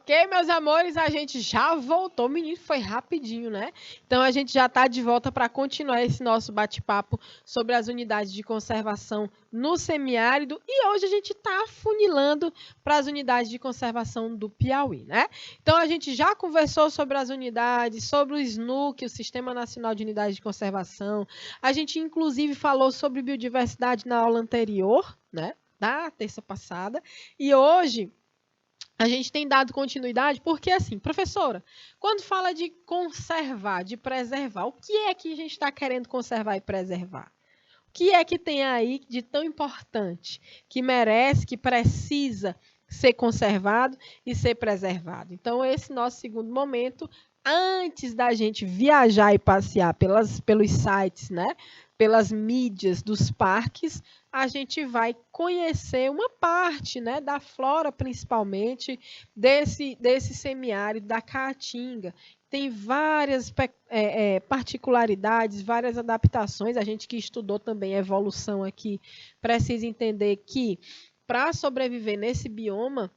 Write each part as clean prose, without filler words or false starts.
Ok, meus amores, a gente já voltou. Menino, foi rapidinho, né? Então, a gente já está de volta para continuar esse nosso bate-papo sobre as unidades de conservação no semiárido. E hoje a gente está afunilando para as unidades de conservação do Piauí, né? Então, a gente já conversou sobre as unidades, sobre o SNUC, o Sistema Nacional de Unidades de Conservação. A gente, inclusive, falou sobre biodiversidade na aula anterior, né? Da terça passada. E hoje a gente tem dado continuidade porque, assim, professora, quando fala de conservar, de preservar, o que é que a gente está querendo conservar e preservar? O que é que tem aí de tão importante, que merece, que precisa ser conservado e ser preservado? Então, esse nosso segundo momento, antes da gente viajar e passear pelos sites, né? Pelas mídias dos parques, a gente vai conhecer uma parte, né, da flora, principalmente, desse semiárido da Caatinga. Tem várias particularidades, várias adaptações. A gente que estudou também a evolução aqui precisa entender que, para sobreviver nesse bioma,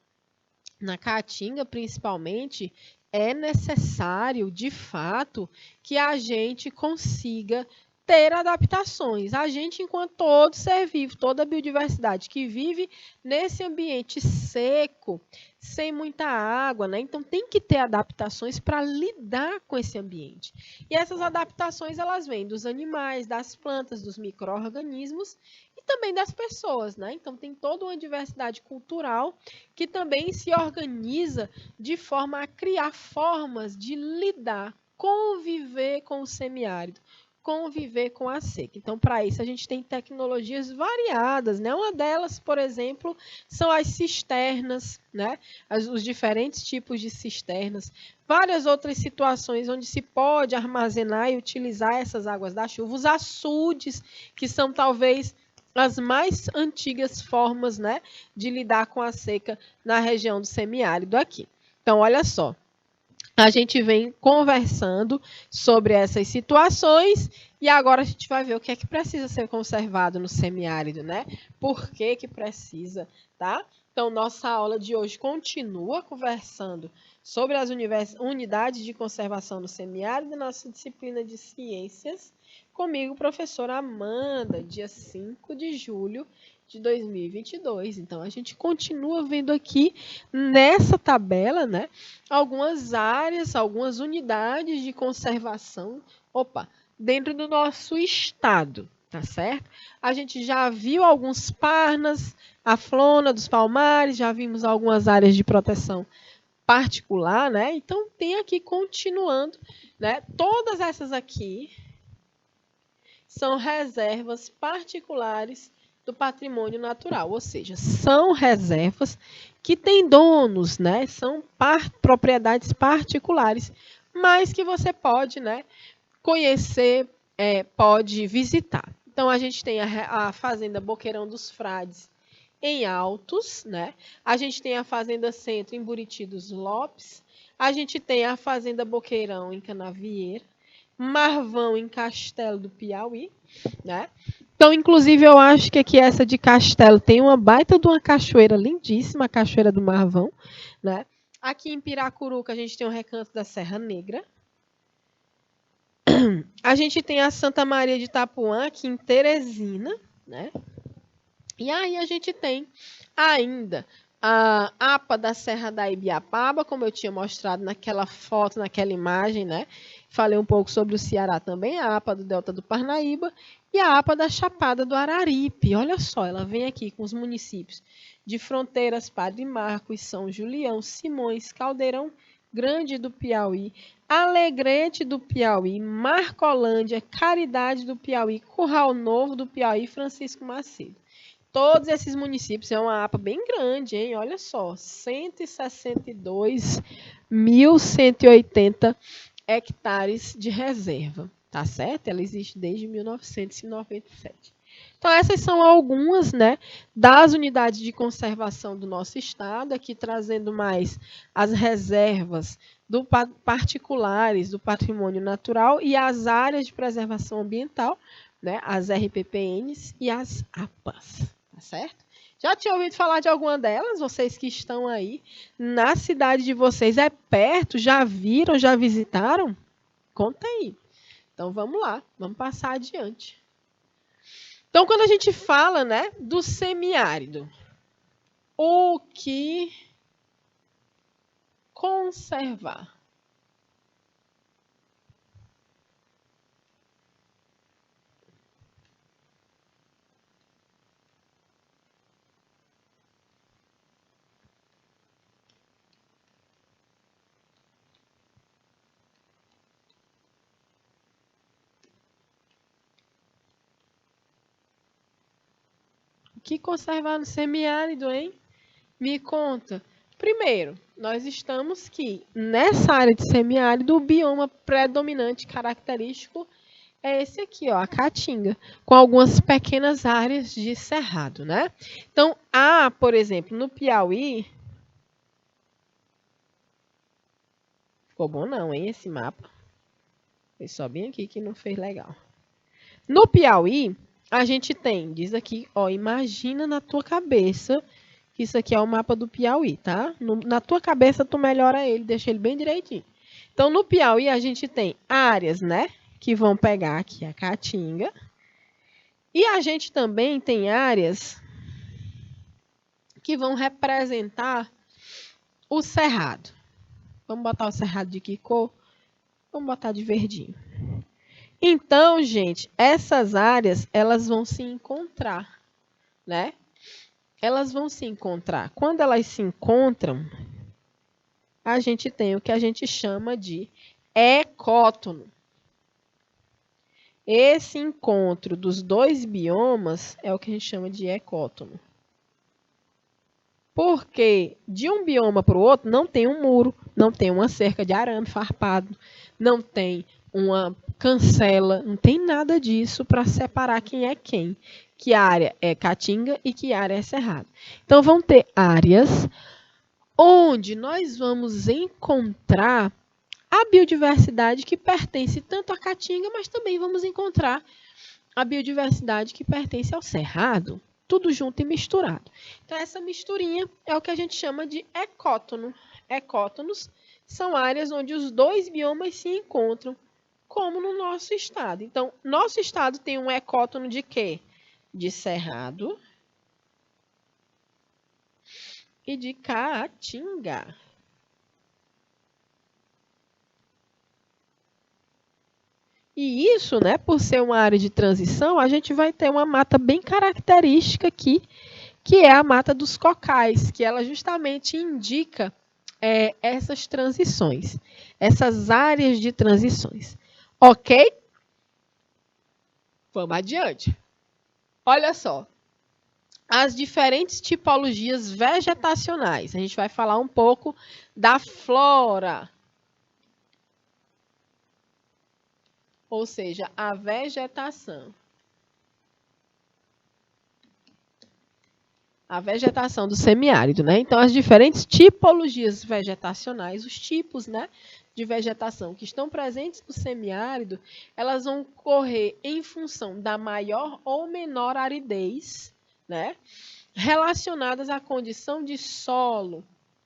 na Caatinga principalmente, é necessário, de fato, que a gente consiga ter adaptações. A gente, enquanto todo ser vivo, toda a biodiversidade que vive nesse ambiente seco, sem muita água, né? Então tem que ter adaptações para lidar com esse ambiente. E essas adaptações elas vêm dos animais, das plantas, dos micro-organismos e também das pessoas, né? Então tem toda uma diversidade cultural que também se organiza de forma a criar formas de lidar, conviver com o semiárido, conviver com a seca. Então, para isso, a gente tem tecnologias variadas, né? Uma delas, por exemplo, são as cisternas, né? Os diferentes tipos de cisternas, várias outras situações onde se pode armazenar e utilizar essas águas da chuva, os açudes, que são talvez as mais antigas formas, né, de lidar com a seca na região do semiárido aqui. Então, olha só. A gente vem conversando sobre essas situações e agora a gente vai ver o que é que precisa ser conservado no semiárido, né? Por que que precisa, tá? Então, nossa aula de hoje continua conversando sobre as unidades de conservação no semiárido, nossa disciplina de ciências, comigo, professora Amanda, dia 5 de julho de 2022. Então, a gente continua vendo aqui nessa tabela, né, algumas áreas, algumas unidades de conservação, dentro do nosso estado, tá certo? A gente já viu alguns parnas, a flora dos palmares, já vimos algumas áreas de proteção particular, né? Então, tem aqui continuando, né? Todas essas aqui são reservas particulares do patrimônio natural, ou seja, são reservas que têm donos, né? São propriedades particulares, mas que você pode, né, conhecer, pode visitar. Então, a gente tem a Fazenda Boqueirão dos Frades em Altos, né? A gente tem a Fazenda Centro em Buriti dos Lopes, a gente tem a Fazenda Boqueirão em Canavieira, Marvão em Castelo do Piauí, né? Então, inclusive, eu acho que aqui essa de Castelo tem uma baita de uma cachoeira lindíssima, a Cachoeira do Marvão, né? Aqui em Piracuruca a gente tem o Recanto da Serra Negra. A gente tem a Santa Maria de Itapuã aqui em Teresina, né? E aí a gente tem ainda a APA da Serra da Ibiapaba, como eu tinha mostrado naquela foto, naquela imagem, né? Falei um pouco sobre o Ceará também, a APA do Delta do Parnaíba e a APA da Chapada do Araripe. Olha só, ela vem aqui com os municípios de Fronteiras, Padre Marcos, São Julião, Simões, Caldeirão Grande do Piauí, Alegrete do Piauí, Marcolândia, Caridade do Piauí, Curral Novo do Piauí, Francisco Macedo. Todos esses municípios é uma APA bem grande, hein? Olha só, 162.180 hectares de reserva, tá certo? Ela existe desde 1997. Então, essas são algumas, né, das unidades de conservação do nosso estado, aqui trazendo mais as reservas particulares do patrimônio natural e as áreas de preservação ambiental, né, as RPPNs e as APAs. Tá certo? Já tinha ouvido falar de alguma delas? Vocês que estão aí na cidade de vocês, é perto? Já viram? Já visitaram? Conta aí. Então vamos lá, vamos passar adiante. Então, quando a gente fala, né, do semiárido, o que conservar? O que conservar no semiárido, hein? Me conta. Primeiro, nós estamos que nessa área de semiárido, o bioma predominante característico é esse aqui, ó, a caatinga, com algumas pequenas áreas de cerrado, né? Então, por exemplo, no Piauí, ficou bom não, hein, esse mapa. Foi só bem aqui que não fez legal. No Piauí, a gente tem, diz aqui, ó, imagina na tua cabeça que isso aqui é o mapa do Piauí, tá? Na tua cabeça, tu melhora ele, deixa ele bem direitinho. Então, no Piauí, a gente tem áreas, né? Que vão pegar aqui a caatinga. E a gente também tem áreas que vão representar o cerrado. Vamos botar o cerrado de que cor? Vamos botar de verdinho. Então, gente, essas áreas, elas vão se encontrar, né? Elas vão se encontrar. Quando elas se encontram, a gente tem o que a gente chama de ecótono. Esse encontro dos dois biomas é o que a gente chama de ecótono. Porque de um bioma para o outro não tem um muro, não tem uma cerca de arame farpado, não tem uma cancela, não tem nada disso para separar quem é quem. Que área é caatinga e que área é cerrado. Então vão ter áreas onde nós vamos encontrar a biodiversidade que pertence tanto à caatinga, mas também vamos encontrar a biodiversidade que pertence ao cerrado, tudo junto e misturado. Então, essa misturinha é o que a gente chama de ecótono. Ecótonos são áreas onde os dois biomas se encontram, como no nosso estado. Então, nosso estado tem um ecótono de quê? De cerrado e de caatinga. E isso, né, por ser uma área de transição, a gente vai ter uma mata bem característica aqui, que é a mata dos cocais, que ela justamente indica essas transições, essas áreas de transições. Ok? Vamos adiante. Olha só. As diferentes tipologias vegetacionais. A gente vai falar um pouco da flora. Ou seja, a vegetação. A vegetação do semiárido, né? Então, as diferentes tipologias vegetacionais, os tipos, né, de vegetação que estão presentes no semiárido, elas vão ocorrer em função da maior ou menor aridez, né, relacionadas à condição de solo,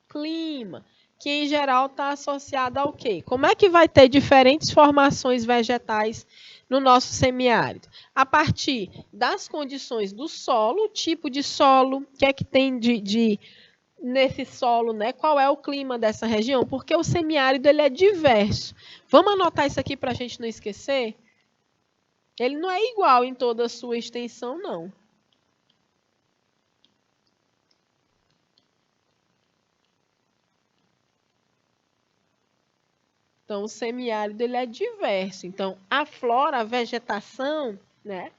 clima, que em geral está associada ao quê? Como é que vai ter diferentes formações vegetais no nosso semiárido? A partir das condições do solo, o tipo de solo, o que é que tem nesse solo, né? Qual é o clima dessa região? Porque o semiárido ele é diverso. Vamos anotar isso aqui para a gente não esquecer? Ele não é igual em toda a sua extensão, não. Então, o semiárido ele é diverso. Então, a flora, a vegetação, né?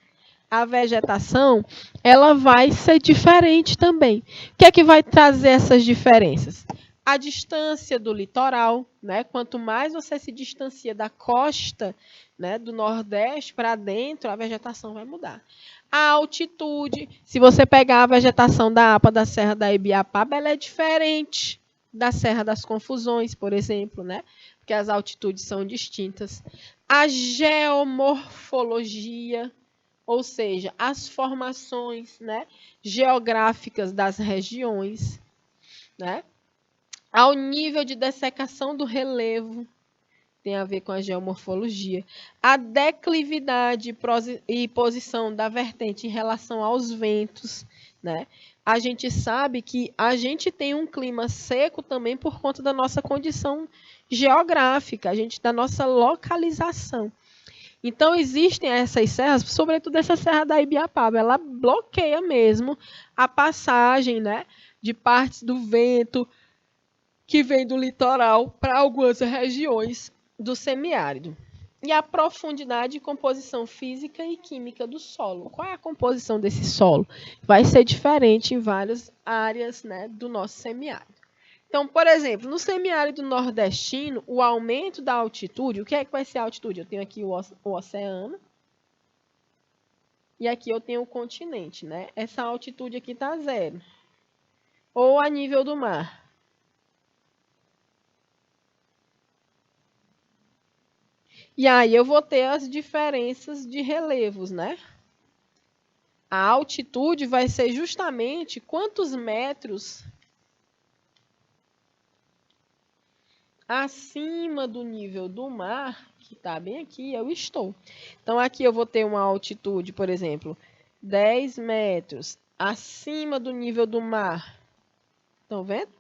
A vegetação, ela vai ser diferente também. O que é que vai trazer essas diferenças? A distância do litoral, né? Quanto mais você se distancia da costa, né, do Nordeste para dentro, a vegetação vai mudar. A altitude, se você pegar a vegetação da APA da Serra da Ibiapaba, ela é diferente da Serra das Confusões, por exemplo, né? Porque as altitudes são distintas. A geomorfologia, ou seja, as formações, né, geográficas das regiões, né, ao nível de dessecação do relevo, tem a ver com a geomorfologia, a declividade e posição da vertente em relação aos ventos, né? A gente sabe que a gente tem um clima seco também por conta da nossa condição geográfica, da nossa localização. Então, existem essas serras, sobretudo essa serra da Ibiapaba, ela bloqueia mesmo a passagem, né, de partes do vento que vem do litoral para algumas regiões do semiárido. E a profundidade e composição física e química do solo. Qual é a composição desse solo? Vai ser diferente em várias áreas, né, do nosso semiárido. Então, por exemplo, no semiárido nordestino, o aumento da altitude, o que é que vai ser a altitude? Eu tenho aqui o oceano e aqui eu tenho o continente, né? Essa altitude aqui está zero. Ou a nível do mar. E aí eu vou ter as diferenças de relevos, né? A altitude vai ser justamente quantos metros acima do nível do mar, que está bem aqui, eu estou. Então, aqui eu vou ter uma altitude, por exemplo, 10 metros acima do nível do mar. Estão vendo?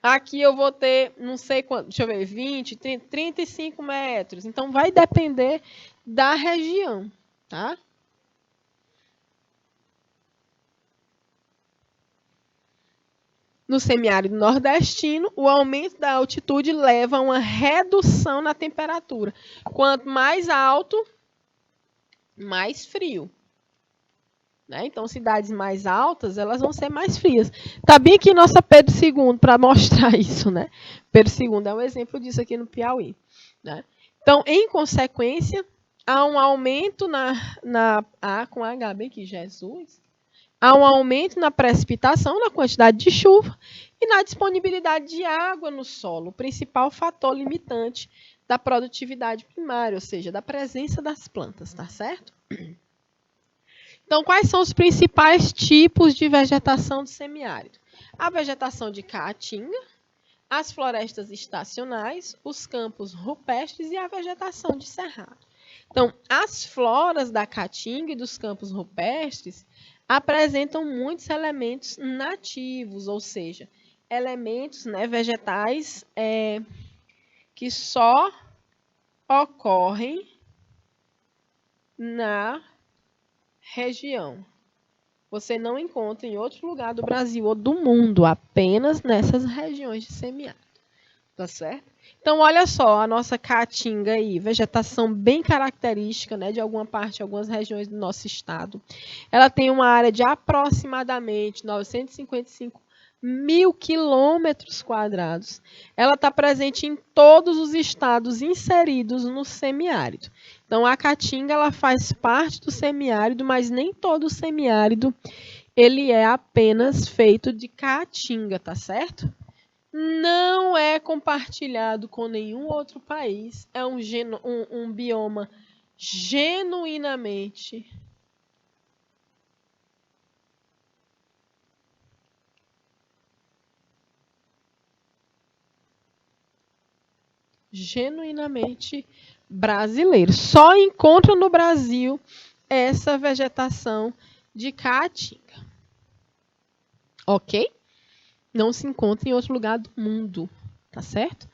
Aqui eu vou ter, não sei quanto, deixa eu ver, 20, 30, 35 metros. Então, vai depender da região, tá? No semiárido nordestino, o aumento da altitude leva a uma redução na temperatura. Quanto mais alto, mais frio. Né? Então, cidades mais altas, elas vão ser mais frias. Tá bem aqui nossa Pedro II para mostrar isso, né? Pedro II é um exemplo disso aqui no Piauí. Né? Então, em consequência, há um aumento com H bem aqui, Jesus. Há um aumento na precipitação, na quantidade de chuva e na disponibilidade de água no solo, o principal fator limitante da produtividade primária, ou seja, da presença das plantas, tá certo? Então, quais são os principais tipos de vegetação do semiárido? A vegetação de caatinga, as florestas estacionais, os campos rupestres e a vegetação de cerrado. Então, as floras da caatinga e dos campos rupestres apresentam muitos elementos nativos, ou seja, elementos, né, vegetais que só ocorrem na região. Você não encontra em outro lugar do Brasil ou do mundo, apenas nessas regiões de semiárido. Tá certo? Então, olha só, a nossa caatinga aí, vegetação bem característica, né, de algumas regiões do nosso estado. Ela tem uma área de aproximadamente 955 mil quilômetros quadrados. Ela está presente em todos os estados inseridos no semiárido. Então, a caatinga ela faz parte do semiárido, mas nem todo o semiárido ele é apenas feito de caatinga, tá certo? Não é compartilhado com nenhum outro país. É um bioma genuinamente brasileiro. Só encontra no Brasil essa vegetação de caatinga. Ok? Não se encontra em outro lugar do mundo, tá certo?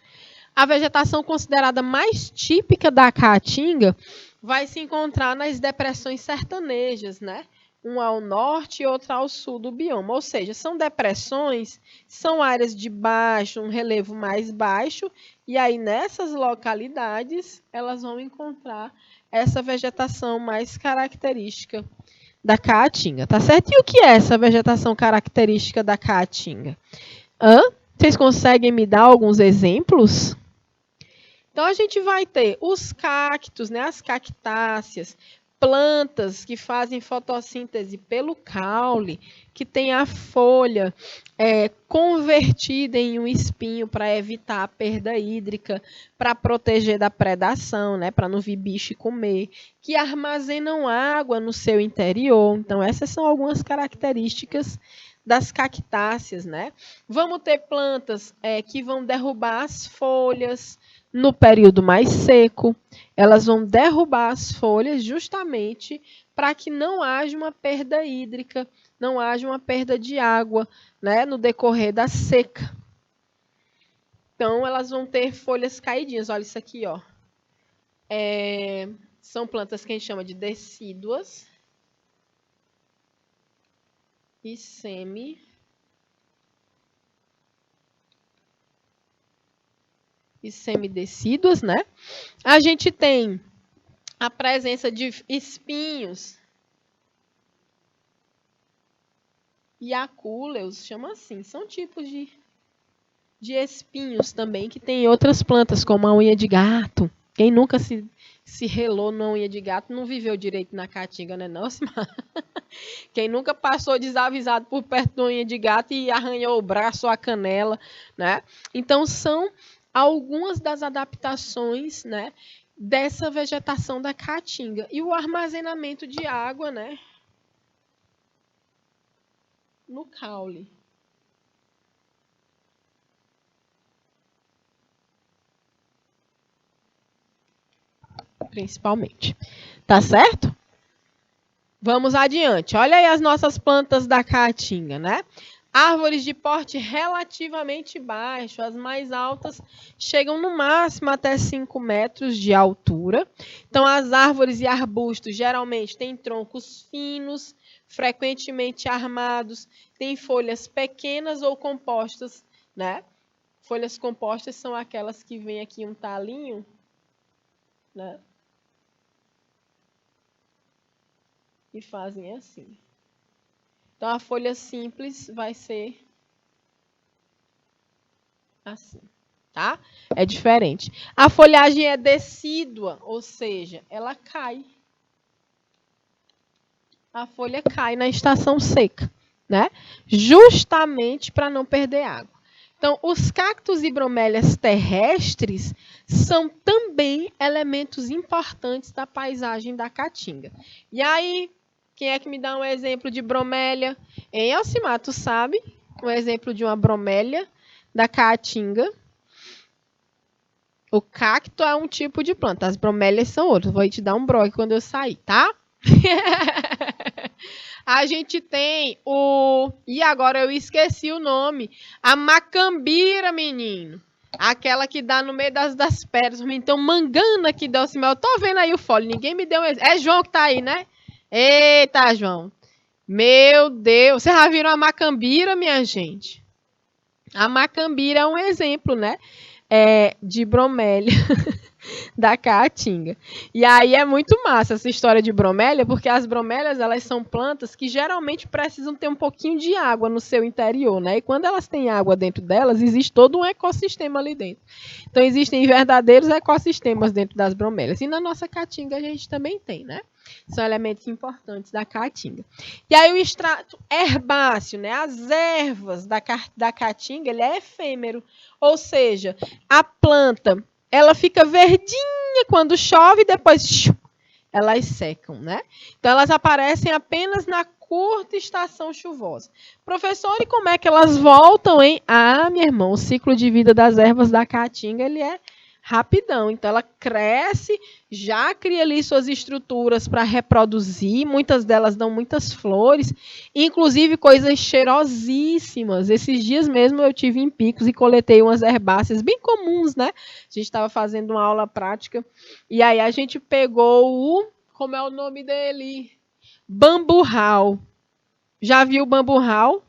A vegetação considerada mais típica da caatinga vai se encontrar nas depressões sertanejas, né? Uma ao norte e outra ao sul do bioma. Ou seja, são depressões, são áreas de baixo, um relevo mais baixo, e aí nessas localidades elas vão encontrar essa vegetação mais característica da caatinga, tá certo? E o que é essa vegetação característica da caatinga? Vocês conseguem me dar alguns exemplos? Então, a gente vai ter os cactos, né, as cactáceas, plantas que fazem fotossíntese pelo caule, que tem a folha convertida em um espinho para evitar a perda hídrica, para proteger da predação, né, para não vir bicho e comer, que armazenam água no seu interior. Então, essas são algumas características das cactáceas, né? Vamos ter plantas que vão derrubar as folhas no período mais seco. Elas vão derrubar as folhas justamente para que não haja uma perda hídrica, não haja uma perda de água, né, no decorrer da seca. Então, elas vão ter folhas caidinhas. Olha isso aqui, ó. São plantas que a gente chama de decíduas e semidecíduas, né? A gente tem a presença de espinhos e acúleos, chama assim, são tipos de espinhos também que tem em outras plantas, como a unha de gato. Quem nunca se relou na unha de gato não viveu direito na caatinga, né, não, Simar? Quem nunca passou desavisado por perto da unha de gato e arranhou o braço ou a canela, né? Então, são algumas das adaptações, né, dessa vegetação da caatinga. E o armazenamento de água, né, no caule. Principalmente. Tá certo? Vamos adiante. Olha aí as nossas plantas da caatinga, né? Árvores de porte relativamente baixo, as mais altas chegam no máximo até 5 metros de altura. Então, as árvores e arbustos geralmente têm troncos finos, frequentemente armados, têm folhas pequenas ou compostas, né? Folhas compostas são aquelas que vêm aqui um talinho, né? E fazem assim. Então, a folha simples vai ser assim, tá? É diferente. A folhagem é decídua, ou seja, ela cai. A folha cai na estação seca, né? Justamente para não perder água. Então, os cactos e bromélias terrestres são também elementos importantes da paisagem da caatinga. E aí, quem é que me dá um exemplo de bromélia? Em Alcimar, tu sabe? Um exemplo de uma bromélia da caatinga. O cacto é um tipo de planta, as bromélias são outras. Vou te dar um broque quando eu sair, tá? A gente tem e agora eu esqueci o nome. A macambira, menino. Aquela que dá no meio das pedras. Então, mangana que dá o cimel. Eu tô vendo aí o fole. Ninguém me deu um exemplo. É João que tá aí, né? Eita, João. Meu Deus. Vocês já viram a macambira, minha gente? A macambira é um exemplo, né? De bromélia da caatinga. E aí é muito massa essa história de bromélia, porque as bromélias, elas são plantas que geralmente precisam ter um pouquinho de água no seu interior, né? E quando elas têm água dentro delas, existe todo um ecossistema ali dentro. Então, existem verdadeiros ecossistemas dentro das bromélias. E na nossa caatinga a gente também tem, né? São elementos importantes da caatinga. E aí o extrato herbáceo, né? As ervas da caatinga, ele é efêmero. Ou seja, a planta, ela fica verdinha quando chove e depois elas secam, né? Então, elas aparecem apenas na curta estação chuvosa. Professor, e como é que elas voltam, hein? Ah, meu irmão, o ciclo de vida das ervas da caatinga, ele é rapidão. Então, ela cresce, já cria ali suas estruturas para reproduzir. Muitas delas dão muitas flores, inclusive coisas cheirosíssimas. Esses dias mesmo eu tive em Picos e coletei umas herbáceas bem comuns, né? A gente estava fazendo uma aula prática e aí a gente pegou como é o nome dele? Bamburral. Já viu o bamburral?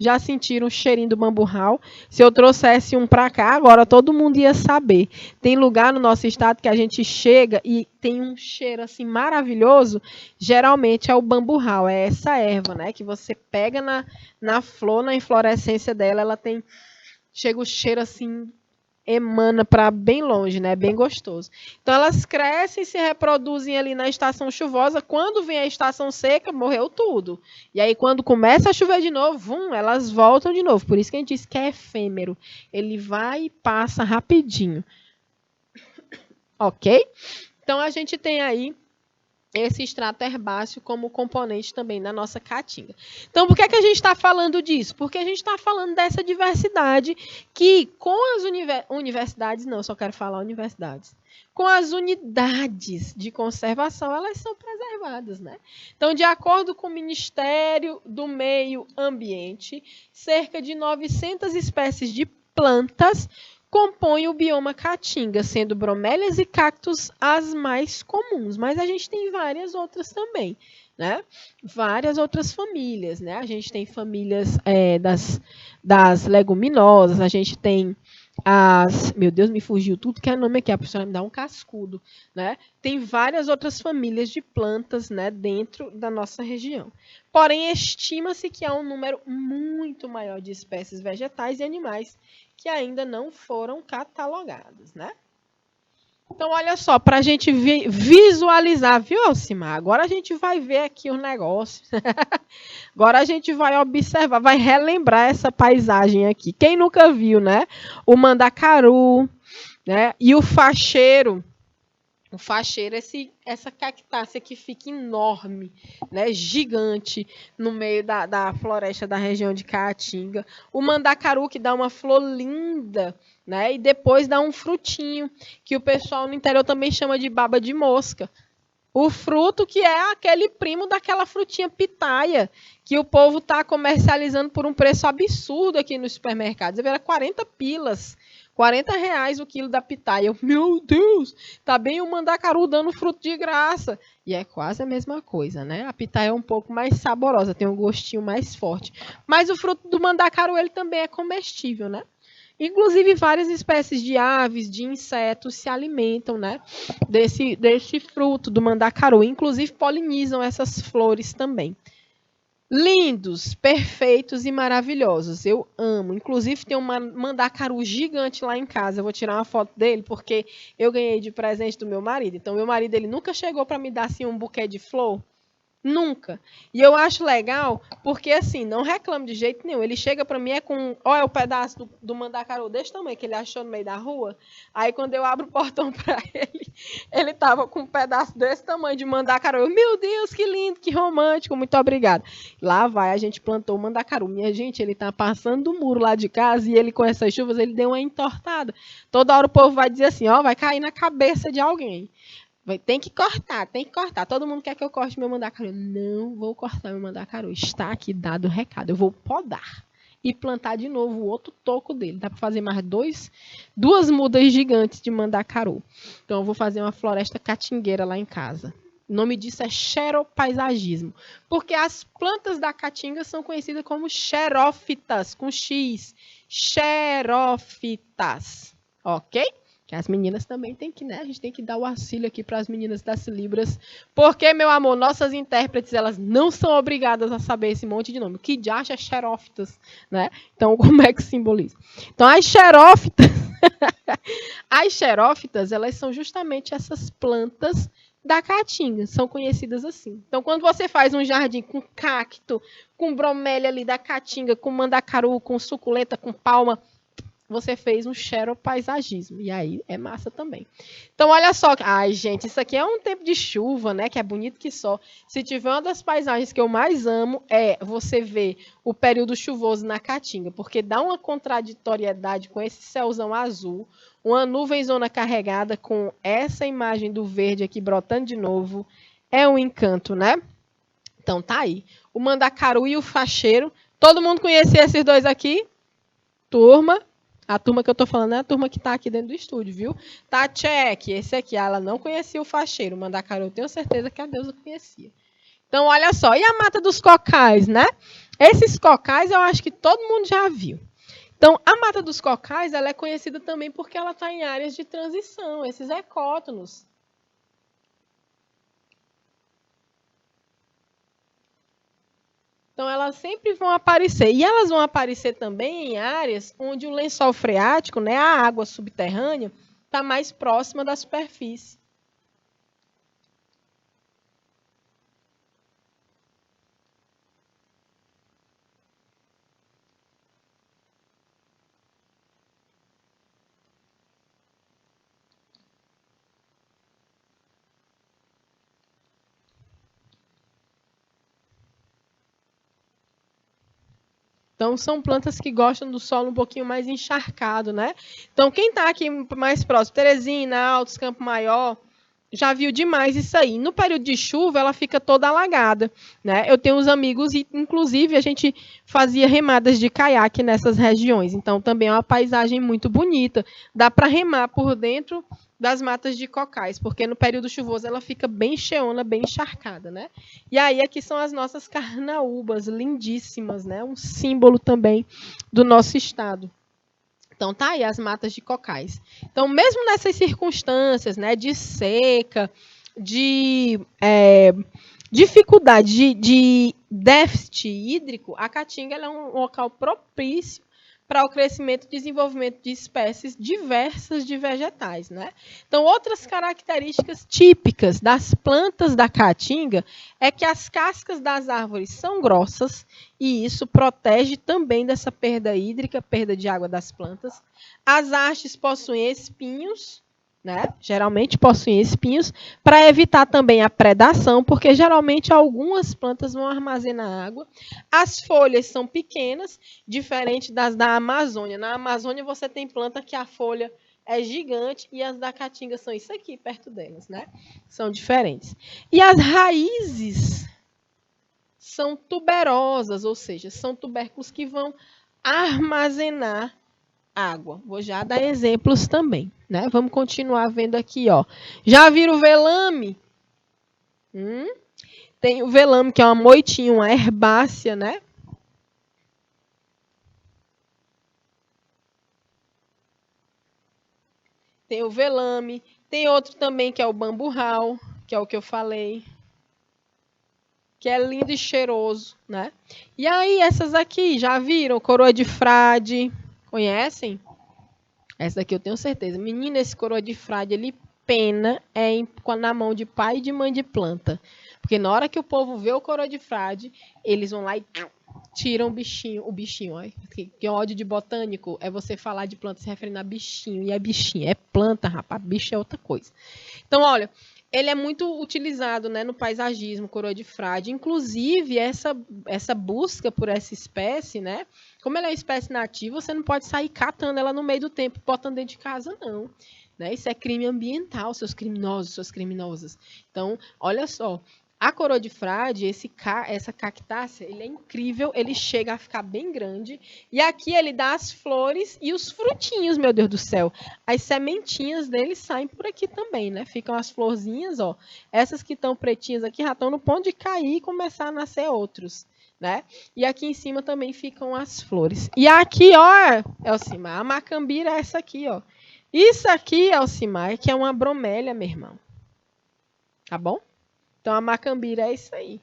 Já sentiram o cheirinho do bamburral? Se eu trouxesse um para cá, agora todo mundo ia saber. Tem lugar no nosso estado que a gente chega e tem um cheiro assim maravilhoso. Geralmente é o bamburral, é essa erva, né? Que você pega na flor, na inflorescência dela, ela tem... Chega o cheiro assim emana para bem longe, né? Bem gostoso. Então elas crescem, se reproduzem ali na estação chuvosa. Quando vem a estação seca, morreu tudo. E aí quando começa a chover de novo, elas voltam de novo. Por isso que a gente diz que é efêmero. Ele vai e passa rapidinho. Ok? Então a gente tem aí esse extrato herbáceo como componente também da nossa caatinga. Então, por que a gente está falando disso? Porque a gente está falando dessa diversidade que, com as universidades, não, eu só quero falar universidades, com as unidades de conservação, elas são preservadas, né? Então, de acordo com o Ministério do Meio Ambiente, cerca de 900 espécies de plantas compõe o bioma caatinga, sendo bromélias e cactos as mais comuns, mas a gente tem várias outras também, né? Várias outras famílias, né? A gente tem famílias das leguminosas, a gente tem meu Deus, me fugiu tudo que é nome aqui, a professora me dá um cascudo, né? Tem várias outras famílias de plantas, né, dentro da nossa região. Porém, estima-se que há um número muito maior de espécies vegetais e animais que ainda não foram catalogados, né? Então, olha só, para a gente visualizar, viu, Alcimar? Agora a gente vai ver aqui o negócio. Agora a gente vai observar, vai relembrar essa paisagem aqui. Quem nunca viu, né? O mandacaru, né? E o facheiro. O facheiro, essa cactácea que fica enorme, né, gigante, no meio da floresta da região de Caatinga. O mandacaru, que dá uma flor linda, né, e depois dá um frutinho, que o pessoal no interior também chama de baba de mosca. O fruto que é aquele primo daquela frutinha pitaia, que o povo está comercializando por um preço absurdo aqui nos supermercados. Era 40 pilas. R$ 40 o quilo da pitaia. Meu Deus, tá bem o mandacaru dando fruto de graça. E é quase a mesma coisa, né? A pitaia é um pouco mais saborosa, tem um gostinho mais forte. Mas o fruto do mandacaru, ele também é comestível, né? Inclusive, várias espécies de aves, de insetos se alimentam, né, desse fruto do mandacaru. Inclusive, polinizam essas flores também. Lindos, perfeitos e maravilhosos. Eu amo. Inclusive, tem um mandacaru gigante lá em casa. Eu vou tirar uma foto dele, porque eu ganhei de presente do meu marido. Então, meu marido ele nunca chegou para me dar assim, um buquê de flor. Nunca. E eu acho legal, porque assim, não reclamo de jeito nenhum. Ele chega pra mim, olha o pedaço do mandacaru desse tamanho que ele achou no meio da rua. Aí quando eu abro o portão pra ele tava com um pedaço desse tamanho de mandacaru. Meu Deus, que lindo, que romântico, muito obrigada. Lá vai, a gente plantou o mandacaru. Minha gente, ele tá passando do muro lá de casa e ele com essas chuvas, ele deu uma entortada. Toda hora o povo vai dizer assim, vai cair na cabeça de alguém. Tem que cortar, tem que cortar. Todo mundo quer que eu corte meu mandacaru. Não vou cortar meu mandacaru. Está aqui dado o recado. Eu vou podar e plantar de novo o outro toco dele. Dá para fazer mais duas mudas gigantes de mandacaru. Então eu vou fazer uma floresta catingueira lá em casa. O nome disso é xeropaisagismo. Porque as plantas da caatinga são conhecidas como xerófitas, com X. Xerófitas. Ok? Que as meninas também tem que, né? A gente tem que dar o auxílio aqui para as meninas das Libras. Porque, meu amor, nossas intérpretes, elas não são obrigadas a saber esse monte de nome. O que de acha é xerófitas, né? Então, como é que simboliza? Então, as xerófitas, as xerófitas, elas são justamente essas plantas da caatinga, são conhecidas assim. Então, quando você faz um jardim com cacto, com bromélia ali da caatinga, com mandacaru, com suculenta, com palma, você fez um xeropaisagismo. E aí é massa também. Então, olha só. Ai, gente, isso aqui é um tempo de chuva, né? Que é bonito que só. Se tiver uma das paisagens que eu mais amo, é você ver o período chuvoso na Caatinga, porque dá uma contraditoriedade com esse céuzão azul, uma nuvenzona carregada com essa imagem do verde aqui brotando de novo. É um encanto, né? Então, tá aí. O mandacaru e o facheiro. Todo mundo conhecia esses dois aqui? Turma. A turma que eu tô falando é a turma que tá aqui dentro do estúdio, viu? Tá, check. Esse aqui, ela não conhecia o facheiro. O mandacaru, eu tenho certeza que a deusa conhecia. Então, olha só. E a mata dos cocais, né? Esses cocais eu acho que todo mundo já viu. Então, a mata dos cocais, ela é conhecida também porque ela está em áreas de transição, esses ecótonos. Então, elas sempre vão aparecer. E elas vão aparecer também em áreas onde o lençol freático, né, a água subterrânea, está mais próxima da superfície. Então, são plantas que gostam do solo um pouquinho mais encharcado, né? Então, quem está aqui mais próximo, Teresina, Altos, Campo Maior, já viu demais isso aí. No período de chuva, ela fica toda alagada, né? Eu tenho uns amigos, e inclusive a gente fazia remadas de caiaque nessas regiões. Então, também é uma paisagem muito bonita. Dá para remar por dentro das matas de cocais, porque no período chuvoso ela fica bem cheona, bem encharcada, né? E aí aqui são as nossas carnaúbas, lindíssimas, né? Um símbolo também do nosso estado. Então, tá aí as matas de cocais. Então, mesmo nessas circunstâncias, né, de seca, de dificuldade, de déficit hídrico, a Caatinga ela é um local propício para o crescimento e desenvolvimento de espécies diversas de vegetais, né? Então, outras características típicas das plantas da Caatinga é que as cascas das árvores são grossas e isso protege também dessa perda hídrica, perda de água das plantas. As hastes possuem espinhos, né? Geralmente possuem espinhos, para evitar também a predação, porque geralmente algumas plantas vão armazenar água. As folhas são pequenas, diferente das da Amazônia. Na Amazônia você tem planta que a folha é gigante e as da Caatinga são isso aqui, perto delas, né? São diferentes. E as raízes são tuberosas, ou seja, são tubérculos que vão armazenar água. Vou já dar exemplos também, né? Vamos continuar vendo aqui, ó. Já viram o velame? Tem o velame, que é uma moitinha, uma herbácea, né? Tem o velame. Tem outro também, que é o bamburral, que é o que eu falei. Que é lindo e cheiroso, né? E aí, essas aqui, já viram? Coroa de frade. Conhecem? Essa daqui eu tenho certeza. Menina, esse coroa de frade, ele pena na mão de pai e de mãe de planta. Porque na hora que o povo vê o coroa de frade, eles vão lá e tiram o bichinho, ó. Que ódio de botânico é você falar de planta se referindo a bichinho, e é bichinho, é planta, rapaz, bicho é outra coisa. Então, olha, ele é muito utilizado, né, no paisagismo, coroa de frade. Inclusive, essa busca por essa espécie, né, como ela é uma espécie nativa, você não pode sair catando ela no meio do tempo, botando dentro de casa, não. Né? Isso é crime ambiental, seus criminosos, suas criminosas. Então, olha só, a coroa de frade, essa cactácea, ele é incrível, ele chega a ficar bem grande. E aqui ele dá as flores e os frutinhos, meu Deus do céu. As sementinhas dele saem por aqui também, né? Ficam as florzinhas, ó. Essas que estão pretinhas aqui já estão no ponto de cair e começar a nascer outros, né? E aqui em cima também ficam as flores. E aqui, ó, Elcimar, a macambira é essa aqui, ó. Isso aqui, Elcimar, que é uma bromélia, meu irmão. Tá bom? Então, a macambira é isso aí.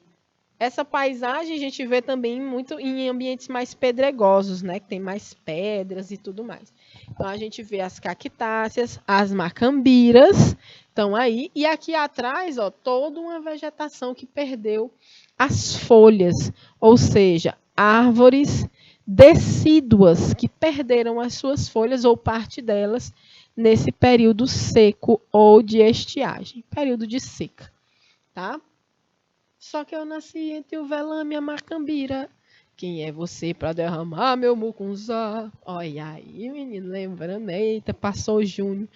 Essa paisagem a gente vê também muito em ambientes mais pedregosos, né? Que tem mais pedras e tudo mais. Então, a gente vê as cactáceas, as macambiras estão aí. E aqui atrás, ó, toda uma vegetação que perdeu as folhas. Ou seja, árvores decíduas que perderam as suas folhas ou parte delas nesse período seco ou de estiagem. Período de seca. Tá? Só que eu nasci entre o velame e a macambira. Quem é você para derramar meu mucunzá? Olha aí, menino, lembrando. Eita, passou o junho.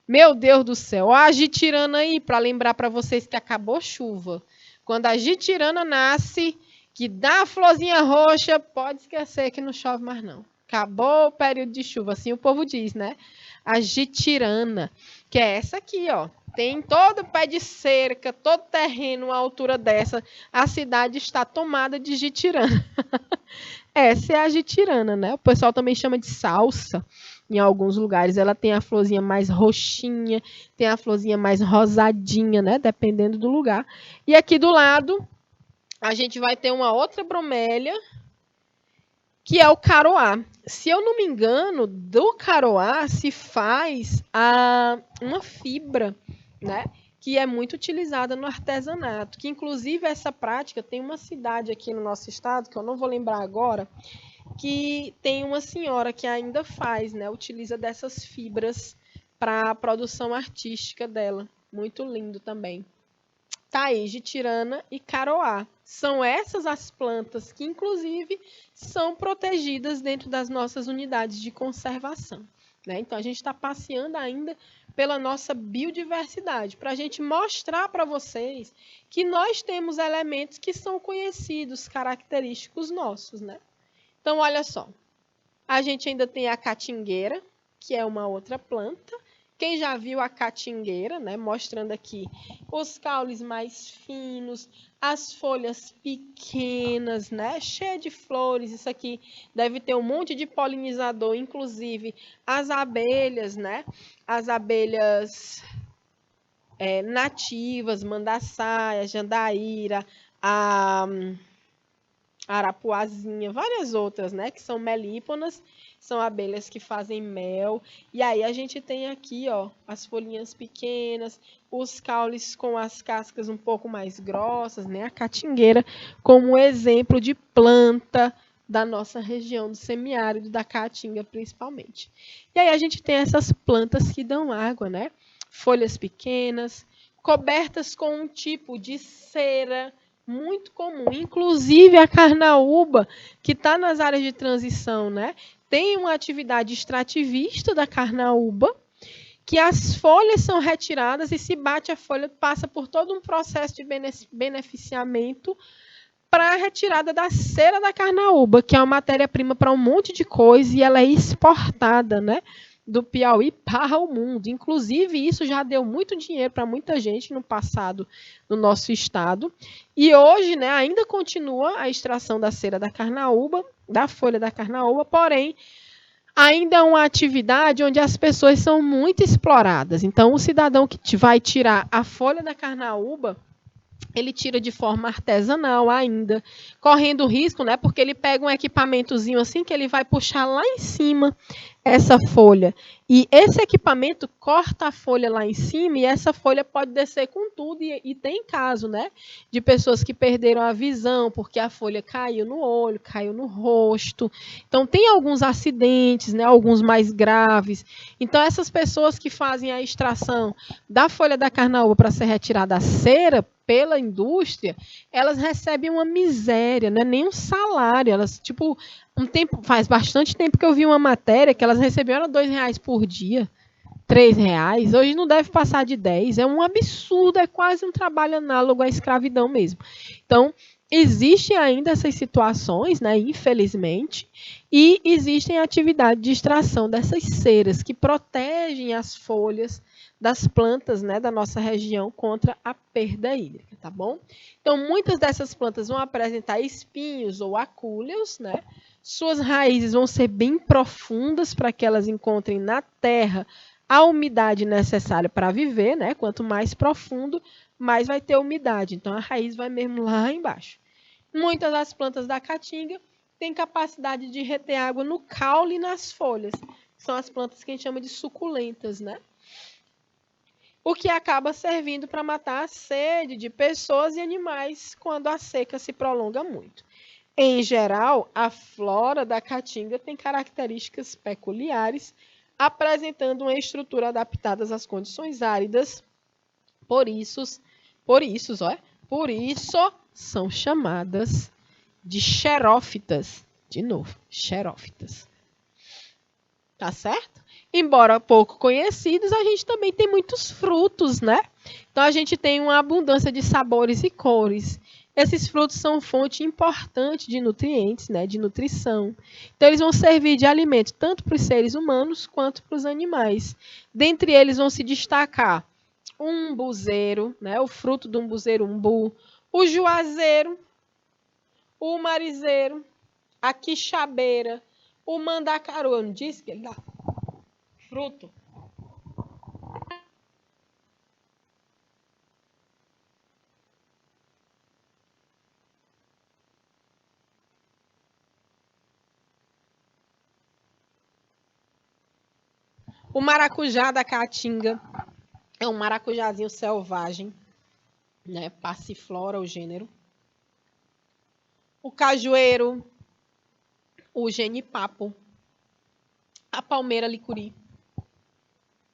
Meu Deus do céu. Ó, a gitirana aí, para lembrar para vocês que acabou chuva. Quando a gitirana nasce, que dá a florzinha roxa, pode esquecer que não chove mais não. Acabou o período de chuva, assim o povo diz, né? A gitirana, que é essa aqui, ó. Tem todo pé de cerca, todo terreno à altura dessa. A cidade está tomada de gitirana. Essa é a gitirana, né? O pessoal também chama de salsa. Em alguns lugares ela tem a florzinha mais roxinha, tem a florzinha mais rosadinha, né? Dependendo do lugar. E aqui do lado a gente vai ter uma outra bromélia, que é o caroá. Se eu não me engano, do caroá se faz uma fibra, né? Que é muito utilizada no artesanato. Que, inclusive, essa prática tem uma cidade aqui no nosso estado, que eu não vou lembrar agora, que tem uma senhora que ainda faz, né? Utiliza dessas fibras para a produção artística dela. Muito lindo também. Thaís de tirana e caroá. São essas as plantas que, inclusive, são protegidas dentro das nossas unidades de conservação. Né? Então, a gente está passeando ainda pela nossa biodiversidade, para a gente mostrar para vocês que nós temos elementos que são conhecidos, característicos nossos. Né? Então, olha só, a gente ainda tem a catingueira, que é uma outra planta. Quem já viu a catingueira, né, mostrando aqui os caules mais finos, as folhas pequenas, né, cheia de flores. Isso aqui deve ter um monte de polinizador, inclusive as abelhas, né, as abelhas nativas, mandaçaia, jandaíra, a arapuazinha, várias outras, né, que são melíponas. São abelhas que fazem mel. E aí a gente tem aqui, ó, as folhinhas pequenas, os caules com as cascas um pouco mais grossas, né? A catingueira como exemplo de planta da nossa região do semiárido, da Caatinga principalmente. E aí a gente tem essas plantas que dão água, né? Folhas pequenas, cobertas com um tipo de cera muito comum, inclusive a carnaúba, que está nas áreas de transição, né? Tem uma atividade extrativista da carnaúba, que as folhas são retiradas e se bate a folha, passa por todo um processo de beneficiamento para a retirada da cera da carnaúba, que é uma matéria-prima para um monte de coisa e ela é exportada, né? Do Piauí para o mundo. Inclusive, isso já deu muito dinheiro para muita gente no passado no nosso estado. E hoje, né, ainda continua a extração da cera da carnaúba, da folha da carnaúba, porém, ainda é uma atividade onde as pessoas são muito exploradas. Então, o cidadão que vai tirar a folha da carnaúba, ele tira de forma artesanal ainda, correndo risco, né? Porque ele pega um equipamentozinho assim que ele vai puxar lá em cima essa folha. E esse equipamento corta a folha lá em cima e essa folha pode descer com tudo. E tem caso, né? De pessoas que perderam a visão porque a folha caiu no olho, caiu no rosto. Então, tem alguns acidentes, né? Alguns mais graves. Então, essas pessoas que fazem a extração da folha da carnaúba para ser retirada a cera pela indústria, elas recebem uma miséria, não é nem um salário. Elas, tipo, faz bastante tempo que eu vi uma matéria que elas recebiam R$ 2 por dia, R$ 3. Hoje não deve passar de 10. É um absurdo, é quase um trabalho análogo à escravidão mesmo. Então, existem ainda essas situações, né, infelizmente, e existem atividades de extração dessas ceras que protegem as folhas das plantas, né, da nossa região contra a perda hídrica, tá bom? Então, muitas dessas plantas vão apresentar espinhos ou acúleos, né? Suas raízes vão ser bem profundas para que elas encontrem na terra a umidade necessária para viver, né? Quanto mais profundo, mais vai ter umidade. Então, a raiz vai mesmo lá embaixo. Muitas das plantas da caatinga têm capacidade de reter água no caule e nas folhas. São as plantas que a gente chama de suculentas, né? O que acaba servindo para matar a sede de pessoas e animais quando a seca se prolonga muito. Em geral, a flora da caatinga tem características peculiares, apresentando uma estrutura adaptada às condições áridas. Por isso são chamadas de xerófitas. De novo, xerófitas. Tá certo? Embora pouco conhecidos, a gente também tem muitos frutos, né? Então, a gente tem uma abundância de sabores e cores. Esses frutos são fonte importante de nutrientes, né? De nutrição. Então, eles vão servir de alimento tanto para os seres humanos quanto para os animais. Dentre eles vão se destacar o umbuzeiro, né? O fruto do umbuzeiro umbu, o juazeiro, o marizeiro, a quixabeira, o mandacaru. Eu não disse que ele dá fruto? O maracujá da caatinga é um maracujazinho selvagem, né? Passiflora, o gênero. O cajueiro, o genipapo, a palmeira licuri.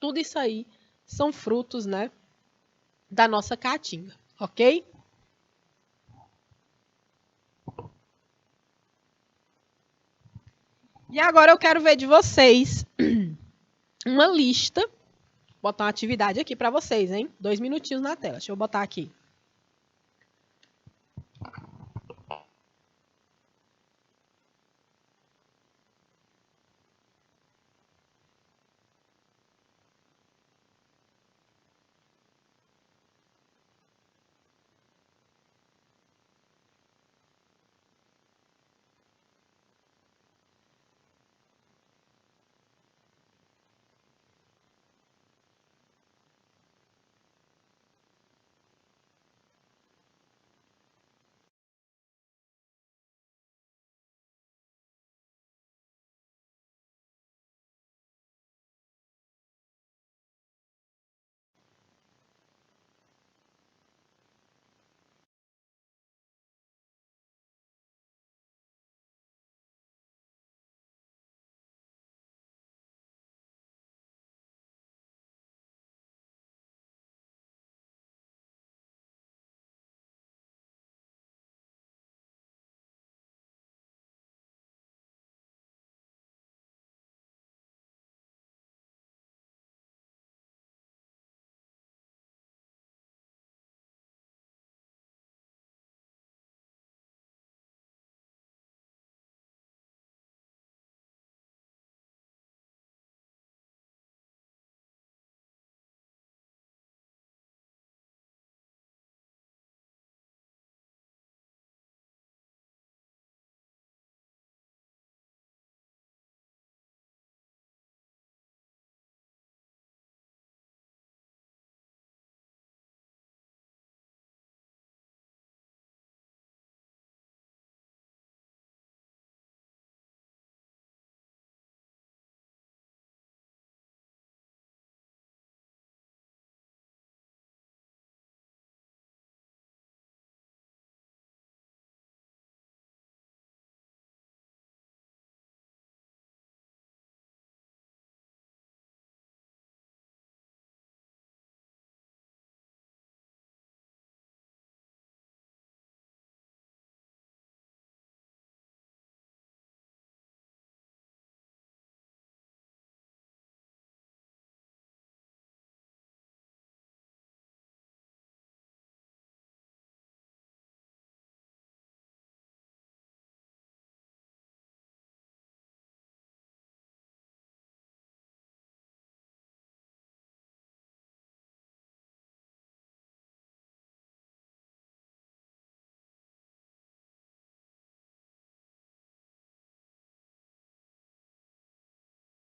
Tudo isso aí são frutos, né, da nossa caatinga, ok? E agora eu quero ver de vocês uma lista. Vou botar uma atividade aqui para vocês, hein? 2 minutinhos na tela. Deixa eu botar aqui.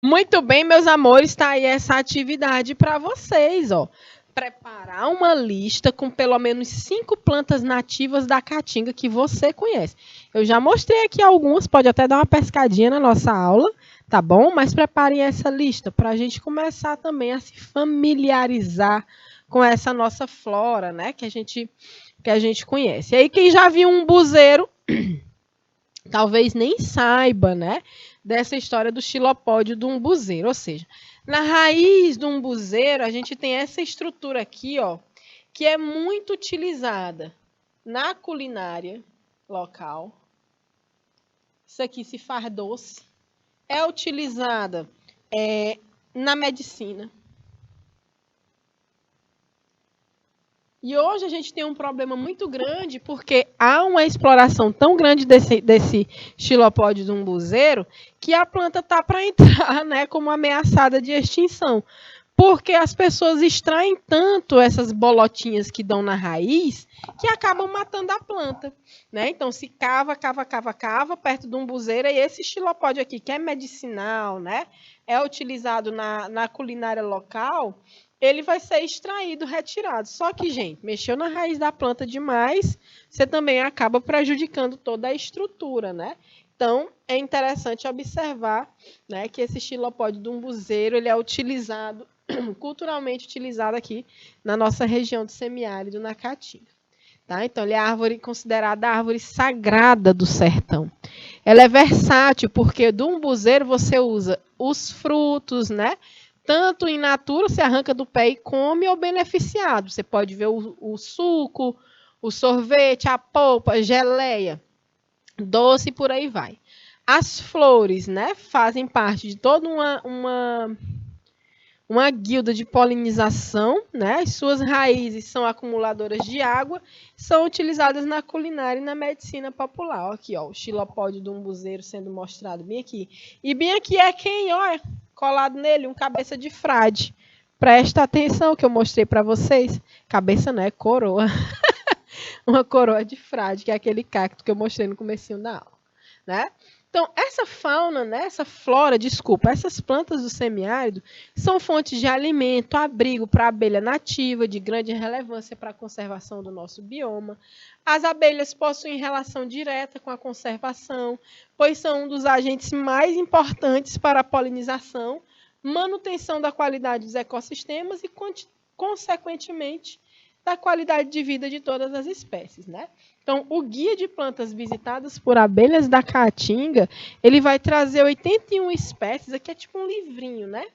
Muito bem, meus amores, está aí essa atividade para vocês, ó. Preparar uma lista com pelo menos 5 plantas nativas da caatinga que você conhece. Eu já mostrei aqui algumas, pode até dar uma pescadinha na nossa aula, tá bom? Mas preparem essa lista para a gente começar também a se familiarizar com essa nossa flora, né? Que a gente conhece. E aí, quem já viu um buzeiro, talvez nem saiba, né, dessa história do xilopódio do umbuzeiro. Ou seja, na raiz do umbuzeiro, a gente tem essa estrutura aqui, ó, que é muito utilizada na culinária local. Isso aqui se faz doce. É utilizada na medicina. E hoje a gente tem um problema muito grande porque há uma exploração tão grande desse xilopódio do umbuzeiro que a planta está para entrar, né, como ameaçada de extinção. Porque as pessoas extraem tanto essas bolotinhas que dão na raiz que acabam matando a planta, né? Então se cava perto do umbuzeiro e esse xilopódio aqui, que é medicinal, né, é utilizado na culinária local, ele vai ser extraído, retirado. Só que, gente, mexeu na raiz da planta demais, você também acaba prejudicando toda a estrutura, né? Então, é interessante observar, né, que esse xilopode do umbuzeiro ele é utilizado, culturalmente utilizado aqui na nossa região do semiárido, na Caatinga. Tá? Então, ele é árvore considerada a árvore sagrada do sertão. Ela é versátil, porque do umbuzeiro você usa os frutos, né? Tanto in natura, você arranca do pé e come, ou beneficiado. Você pode ver o suco, o sorvete, a polpa, a geleia, doce e por aí vai. As flores, né, fazem parte de toda uma guilda de polinização, né? As suas raízes são acumuladoras de água, são utilizadas na culinária e na medicina popular. Ó, aqui, ó, o xilopode do umbuzeiro sendo mostrado bem aqui. E bem aqui é quem, ó, colado nele, um cabeça de frade. Presta atenção que eu mostrei para vocês. Cabeça não é coroa. Uma coroa de frade, que é aquele cacto que eu mostrei no comecinho da aula, né? Então, essa fauna, né, essa flora, desculpa, essas plantas do semiárido são fontes de alimento, abrigo para a abelha nativa, de grande relevância para a conservação do nosso bioma. As abelhas possuem relação direta com a conservação, pois são um dos agentes mais importantes para a polinização, manutenção da qualidade dos ecossistemas e, consequentemente, da qualidade de vida de todas as espécies, né? Então, o guia de plantas visitadas por abelhas da Caatinga, ele vai trazer 81 espécies, aqui é tipo um livrinho, né?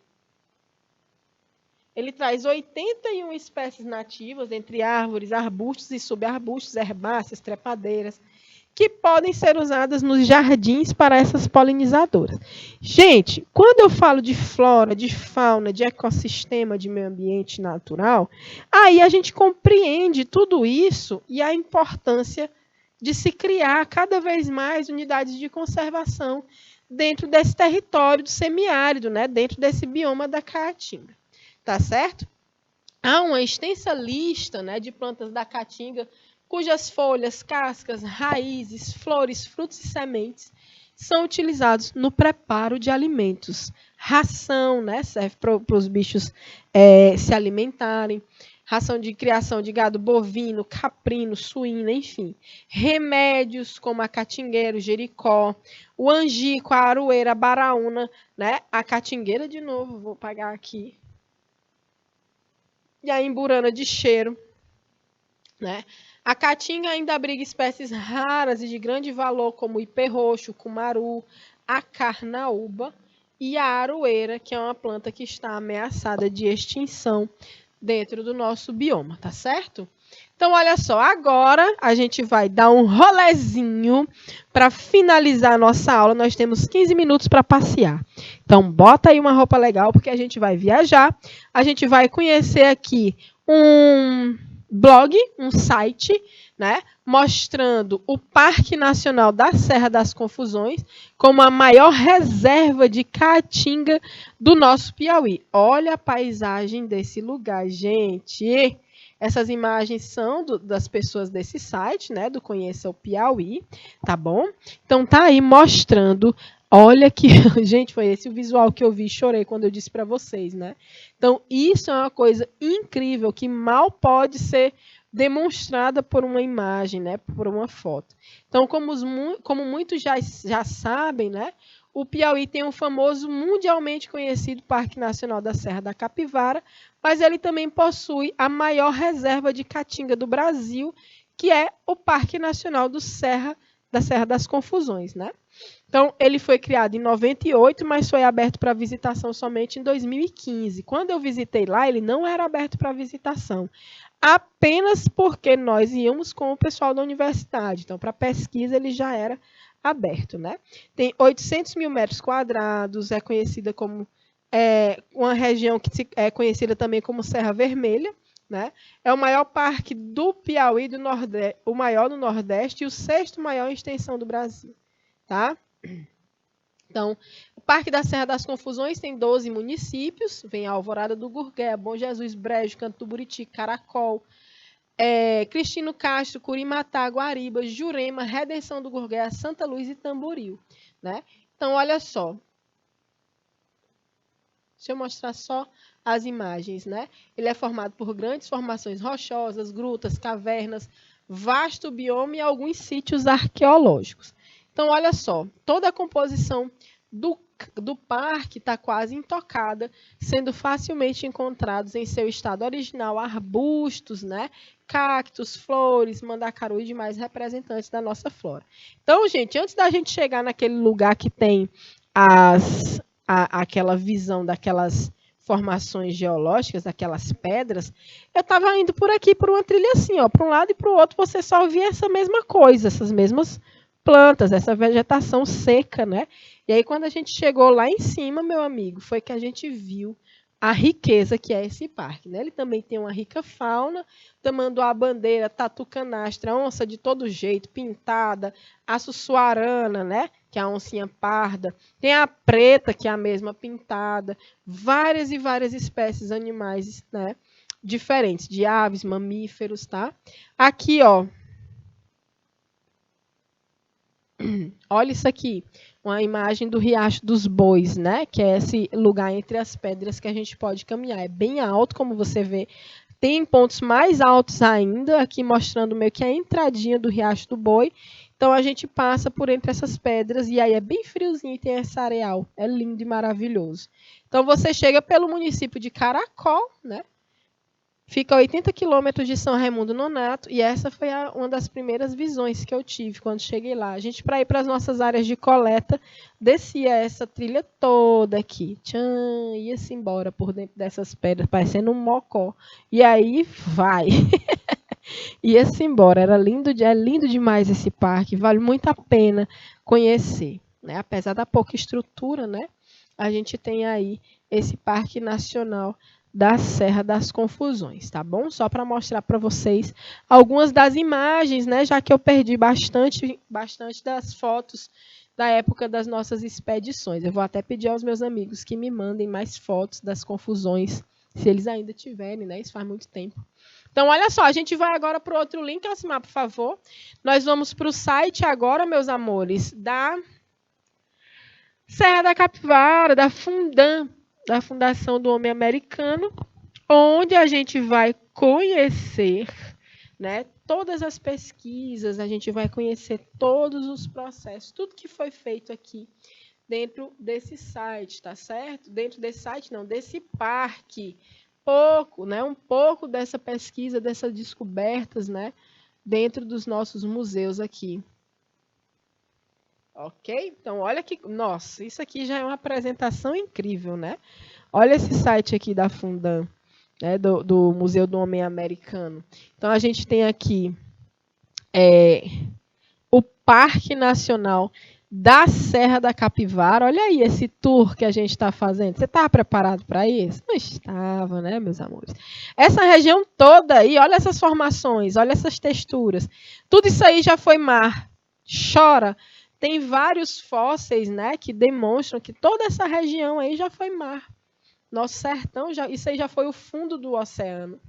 Ele traz 81 espécies nativas, entre árvores, arbustos e subarbustos, herbáceas, trepadeiras, que podem ser usadas nos jardins para essas polinizadoras. Gente, quando eu falo de flora, de fauna, de ecossistema, de meio ambiente natural, aí a gente compreende tudo isso e a importância de se criar cada vez mais unidades de conservação dentro desse território do semiárido, né? Dentro desse bioma da Caatinga. Tá certo? Há uma extensa lista, né, de plantas da Caatinga cujas folhas, cascas, raízes, flores, frutos e sementes são utilizados no preparo de alimentos. Ração, né, serve para os bichos se alimentarem. Ração de criação de gado bovino, caprino, suíno, enfim. Remédios como a catingueira, o jericó, o angico, a aroeira, a baraúna, né? A catingueira de novo, vou pagar aqui. E a imburana de cheiro, né? A caatinga ainda abriga espécies raras e de grande valor, como o ipê roxo, o cumaru, a carnaúba e a aroeira, que é uma planta que está ameaçada de extinção dentro do nosso bioma, tá certo? Então, olha só, agora a gente vai dar um rolezinho para finalizar a nossa aula. Nós temos 15 minutos para passear. Então, bota aí uma roupa legal, porque a gente vai viajar. A gente vai conhecer aqui um blog, um site, né, mostrando o Parque Nacional da Serra das Confusões como a maior reserva de caatinga do nosso Piauí. Olha a paisagem desse lugar, gente. Essas imagens são das pessoas desse site, né, do Conheça o Piauí, tá bom? Então tá aí mostrando. Olha que, gente, foi esse o visual que eu vi, chorei quando eu disse para vocês, né? Então, isso é uma coisa incrível que mal pode ser demonstrada por uma imagem, né? Por uma foto. Então, como muitos já sabem, né? O Piauí tem um famoso, mundialmente conhecido Parque Nacional da Serra da Capivara, mas ele também possui a maior reserva de caatinga do Brasil, que é o Parque Nacional da Serra das Confusões, né? Então, ele foi criado em 98, mas foi aberto para visitação somente em 2015. Quando eu visitei lá, ele não era aberto para visitação, apenas porque nós íamos com o pessoal da universidade. Então, para pesquisa, ele já era aberto, né? Tem 800 mil metros quadrados, é conhecida como uma região que é conhecida também como Serra Vermelha, né? É o maior parque do Piauí, o maior no Nordeste e o sexto maior em extensão do Brasil, tá? Então, o Parque da Serra das Confusões tem 12 municípios, vem a Alvorada do Gurgué, Bom Jesus, Brejo, Canto do Buriti, Caracol, Cristino Castro, Curimatá, Guariba, Jurema, Redenção do Gurgué, Santa Luz e Tamboril, né? Então, olha só. Deixa eu mostrar só as imagens, né? Ele é formado por grandes formações rochosas, grutas, cavernas, vasto bioma e alguns sítios arqueológicos. Então, olha só, toda a composição do parque está quase intocada, sendo facilmente encontrados em seu estado original arbustos, né, cactos, flores, mandacaru e demais representantes da nossa flora. Então, gente, antes da gente chegar naquele lugar que tem aquela visão daquelas formações geológicas, daquelas pedras, eu estava indo por aqui por uma trilha assim, ó, para um lado e para o outro você só via essa mesma coisa, essas mesmas plantas, essa vegetação seca, né? E aí quando a gente chegou lá em cima, meu amigo, foi que a gente viu a riqueza que é esse parque, né? Ele também tem uma rica fauna, tamanduá-bandeira, tatu-canastra, onça de todo jeito, pintada, a sussuarana, né? Que é a oncinha parda, tem a preta, que é a mesma pintada, várias e várias espécies animais, né? Diferentes, de aves, mamíferos, tá? Aqui, ó. Olha isso aqui, uma imagem do Riacho dos Bois, né? Que é esse lugar entre as pedras que a gente pode caminhar. É bem alto, como você vê. Tem pontos mais altos ainda, aqui mostrando meio que a entradinha do Riacho do Boi. Então a gente passa por entre essas pedras e aí é bem friozinho e tem esse areal. É lindo e maravilhoso. Então você chega pelo município de Caracol, né? Fica a 80 quilômetros de São Raimundo Nonato e essa foi uma das primeiras visões que eu tive quando cheguei lá. A gente, para ir para as nossas áreas de coleta, descia essa trilha toda aqui. Tchan, ia-se embora por dentro dessas pedras, parecendo um mocó. E aí vai. Ia-se embora. É lindo demais esse parque, vale muito a pena conhecer, né? Apesar da pouca estrutura, né? A gente tem aí esse Parque Nacional da Serra das Confusões, tá bom? Só para mostrar para vocês algumas das imagens, né? Já que eu perdi bastante das fotos da época das nossas expedições. Eu vou até pedir aos meus amigos que me mandem mais fotos das confusões, se eles ainda tiverem, né? Isso faz muito tempo. Então, olha só, a gente vai agora para o outro link, Alcimar, por favor. Nós vamos para o site agora, meus amores, da Serra da Capivara, da Fundam, da Fundação do Homem Americano, onde a gente vai conhecer, né, todas as pesquisas, a gente vai conhecer todos os processos, tudo que foi feito aqui dentro desse site, tá certo? Dentro desse site, não, desse parque. Um pouco dessa pesquisa, dessas descobertas, né, dentro dos nossos museus aqui. Ok? Então, olha que... Nossa, isso aqui já é uma apresentação incrível, né? Olha esse site aqui da Fundam, né, do Museu do Homem Americano. Então, a gente tem aqui o Parque Nacional da Serra da Capivara. Olha aí esse tour que a gente está fazendo. Você estava preparado para isso? Não estava, né, meus amores? Essa região toda aí, olha essas formações, olha essas texturas. Tudo isso aí já foi mar. Chora. Tem vários fósseis, né, que demonstram que toda essa região aí já foi mar. Nosso sertão, isso aí já foi o fundo do oceano.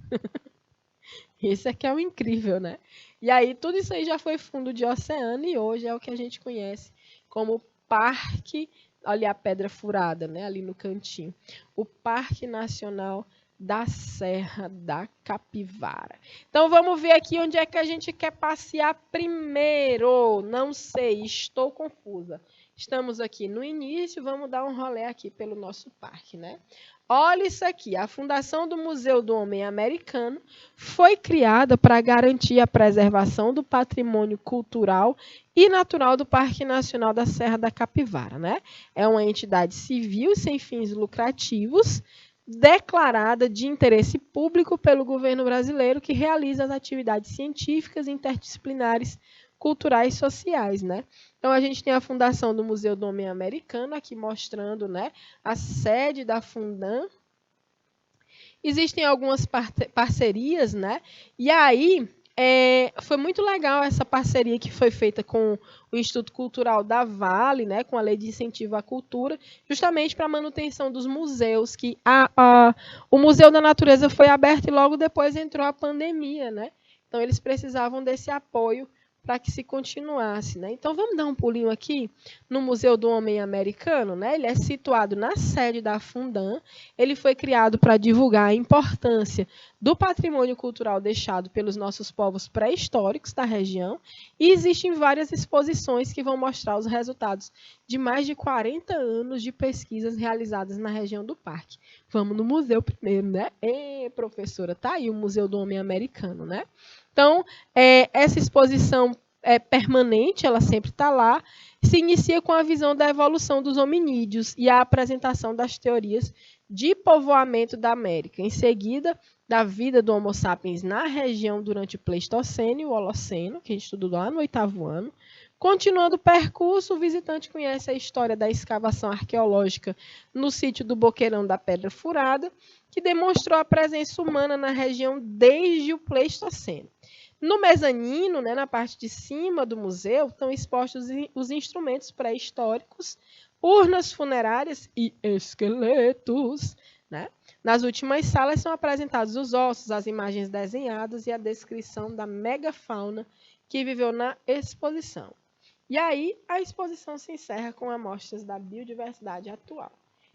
Isso aqui é o incrível, né? E aí, tudo isso aí já foi fundo de oceano e hoje é o que a gente conhece como Parque, olha a pedra furada, né, ali no cantinho. O Parque Nacional da Serra da Capivara. Então, vamos ver aqui onde é que a gente quer passear primeiro. Não sei, estou confusa. Estamos aqui no início, vamos dar um rolê aqui pelo nosso parque, né? Olha isso aqui, a Fundação do Museu do Homem Americano foi criada para garantir a preservação do patrimônio cultural e natural do Parque Nacional da Serra da Capivara, né? É uma entidade civil sem fins lucrativos, declarada de interesse público pelo governo brasileiro, que realiza as atividades científicas, interdisciplinares, culturais e sociais, né? Então, a gente tem a Fundação do Museu do Homem Americano, aqui mostrando, né, a sede da Fundam. Existem algumas parcerias, né? E aí, foi muito legal essa parceria que foi feita com o Instituto Cultural da Vale, né, com a Lei de Incentivo à Cultura, justamente para a manutenção dos museus, que o Museu da Natureza foi aberto e logo depois entrou a pandemia, né? Então, eles precisavam desse apoio para que se continuasse, né? Então vamos dar um pulinho aqui no Museu do Homem Americano, né? Ele é situado na sede da Fundam. Ele foi criado para divulgar a importância do patrimônio cultural deixado pelos nossos povos pré-históricos da região, e existem várias exposições que vão mostrar os resultados de mais de 40 anos de pesquisas realizadas na região do parque. Vamos no museu primeiro, né? Professora, tá aí o Museu do Homem Americano, né? Então, essa exposição é permanente, ela sempre está lá, se inicia com a visão da evolução dos hominídeos e a apresentação das teorias de povoamento da América. Em seguida, da vida do Homo sapiens na região durante o Pleistoceno e o Holoceno, que a gente estudou lá no 8º ano. Continuando o percurso, o visitante conhece a história da escavação arqueológica no sítio do Boqueirão da Pedra Furada, que demonstrou a presença humana na região desde o Pleistoceno. No mezanino, né, na parte de cima do museu, estão expostos os instrumentos pré-históricos, urnas funerárias e esqueletos, né? Nas últimas salas são apresentados os ossos, as imagens desenhadas e a descrição da megafauna que viveu na exposição. E aí, a exposição se encerra com amostras da biodiversidade atual.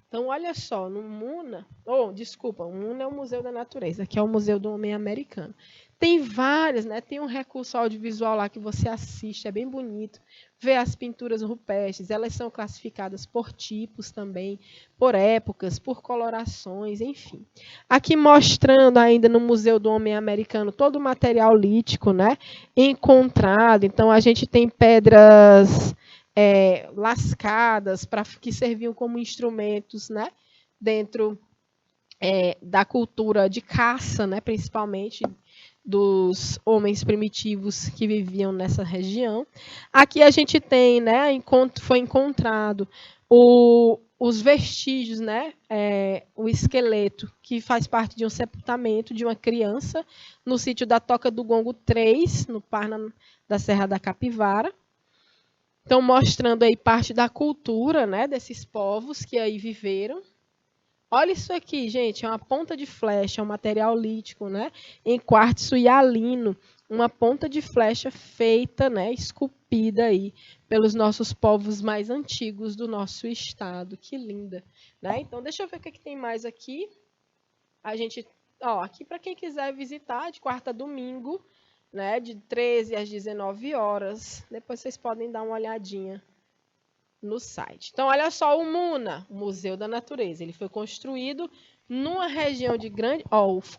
Então, olha só, no MUNA, o MUNA é o Museu da Natureza, que é o Museu do Homem Americano. Tem várias, né? Tem um recurso audiovisual lá que você assiste, é bem bonito. Vê as pinturas rupestres, elas são classificadas por tipos também, por épocas, por colorações, enfim. Aqui mostrando ainda no Museu do Homem Americano todo o material lítico, né? Encontrado. Então, a gente tem pedras lascadas que serviam como instrumentos, né? Dentro da cultura de caça, né? Principalmente dos homens primitivos que viviam nessa região. Aqui a gente tem, né, foi encontrado os vestígios, né, o esqueleto, que faz parte de um sepultamento de uma criança no sítio da Toca do Gongo 3, no Parna da Serra da Capivara. Então, mostrando aí parte da cultura, né, desses povos que aí viveram. Olha isso aqui, gente, é uma ponta de flecha, é um material lítico, né? Em quartzo hialino, uma ponta de flecha feita, né, esculpida aí pelos nossos povos mais antigos do nosso estado. Que linda, né? Então, deixa eu ver o que tem mais aqui. A gente, aqui para quem quiser visitar, de quarta a domingo, né, de 13 às 19 horas. Depois vocês podem dar uma olhadinha no site. Então, olha só o MUNA, o Museu da Natureza. Ele foi construído numa região de grande...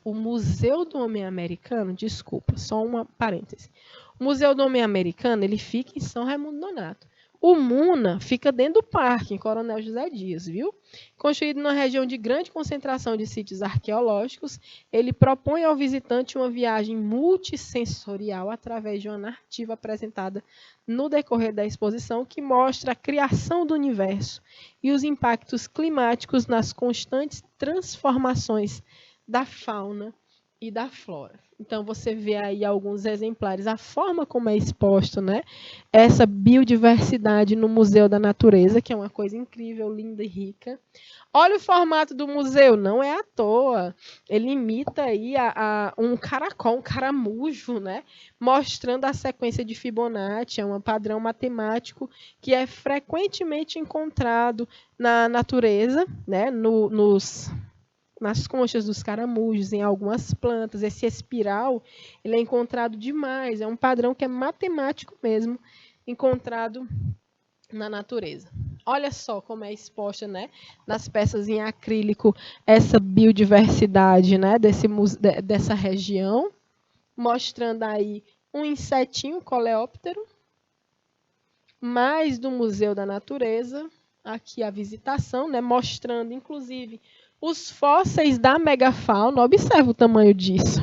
o Museu do Homem Americano, desculpa, só uma parêntese. O Museu do Homem Americano, ele fica em São Raimundo Nonato. O MUNA fica dentro do parque, em Coronel José Dias, viu? Construído numa região de grande concentração de sítios arqueológicos, ele propõe ao visitante uma viagem multissensorial através de uma narrativa apresentada no decorrer da exposição, que mostra a criação do universo e os impactos climáticos nas constantes transformações da fauna e da flora. Então, você vê aí alguns exemplares, a forma como é exposto, né, essa biodiversidade no Museu da Natureza, que é uma coisa incrível, linda e rica. Olha o formato do museu, não é à toa. Ele imita aí um caracol, um caramujo, né? Mostrando a sequência de Fibonacci, é um padrão matemático que é frequentemente encontrado na natureza, né? Nas conchas dos caramujos, em algumas plantas. Esse espiral, ele é encontrado demais, é um padrão que é matemático mesmo, encontrado na natureza. Olha só como é exposta, né, nas peças em acrílico, essa biodiversidade, né, dessa região, mostrando aí um insetinho coleóptero, mais do Museu da Natureza, aqui a visitação, né, mostrando, inclusive, os fósseis da megafauna. Observa o tamanho disso.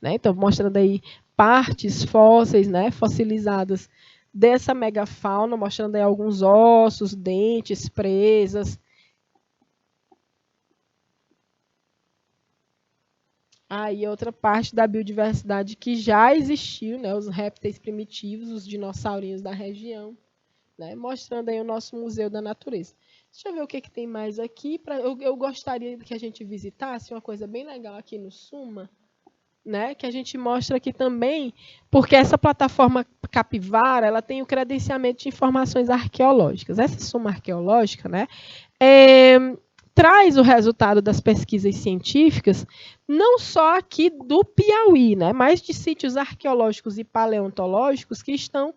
Né? Então, mostrando aí partes fósseis, né, fossilizadas dessa megafauna, mostrando aí alguns ossos, dentes, presas. Aí outra parte da biodiversidade que já existiu, né, os répteis primitivos, os dinossaurinhos da região, né, mostrando aí o nosso Museu da Natureza. Deixa eu ver o que tem mais aqui. Eu gostaria que a gente visitasse uma coisa bem legal aqui no SUMA. né, que a gente mostra aqui também, porque essa plataforma Capivara, ela tem o credenciamento de informações arqueológicas. Essa soma arqueológica, né, traz o resultado das pesquisas científicas, não só aqui do Piauí, né, mas de sítios arqueológicos e paleontológicos que estão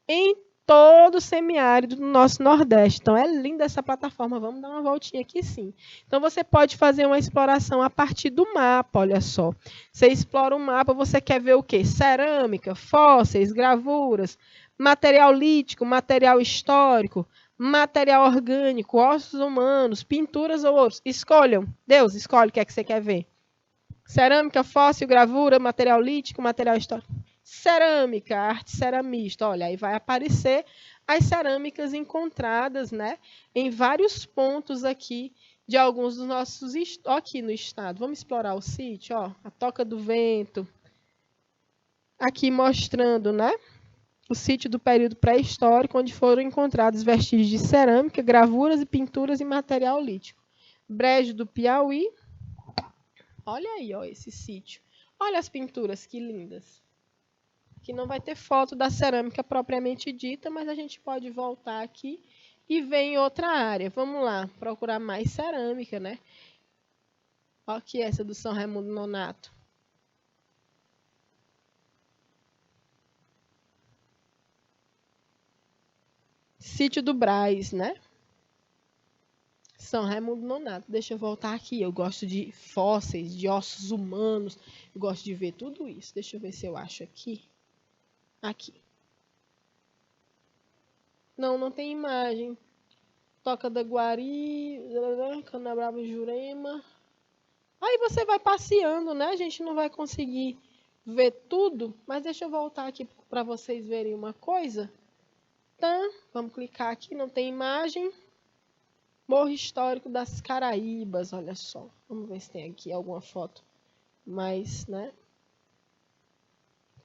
em todo o semiárido do nosso Nordeste. Então, é linda essa plataforma. Vamos dar uma voltinha aqui, sim. Então, você pode fazer uma exploração a partir do mapa, olha só. Você explora o mapa, você quer ver o quê? Cerâmica, fósseis, gravuras, material lítico, material histórico, material orgânico, ossos humanos, pinturas ou outros. Escolham. Deus, escolhe o que é que você quer ver. Cerâmica, fóssil, gravura, material lítico, material histórico. Cerâmica, arte ceramista. Olha, aí vai aparecer as cerâmicas encontradas, né, em vários pontos aqui de alguns dos nossos aqui no estado. Vamos explorar o sítio, ó, a Toca do Vento. Aqui mostrando, né, o sítio do período pré-histórico, onde foram encontrados vestígios de cerâmica, gravuras e pinturas em material lítico. Brejo do Piauí. Olha aí, ó, esse sítio. Olha as pinturas, que lindas. Aqui não vai ter foto da cerâmica propriamente dita, mas a gente pode voltar aqui e ver em outra área. Vamos lá, procurar mais cerâmica, né? Olha aqui essa do São Raimundo Nonato. Sítio do Brás, né? São Raimundo Nonato. Deixa eu voltar aqui. Eu gosto de fósseis, de ossos humanos. Eu gosto de ver tudo isso. Deixa eu ver se eu acho aqui. Aqui. Não, não tem imagem. Toca da Guari, Canabrava e Jurema. Aí você vai passeando, né? A gente não vai conseguir ver tudo, mas deixa eu voltar aqui para vocês verem uma coisa. Tá? Vamos clicar aqui, não tem imagem. Morro Histórico das Caraíbas, olha só. Vamos ver se tem aqui alguma foto. Mas, né?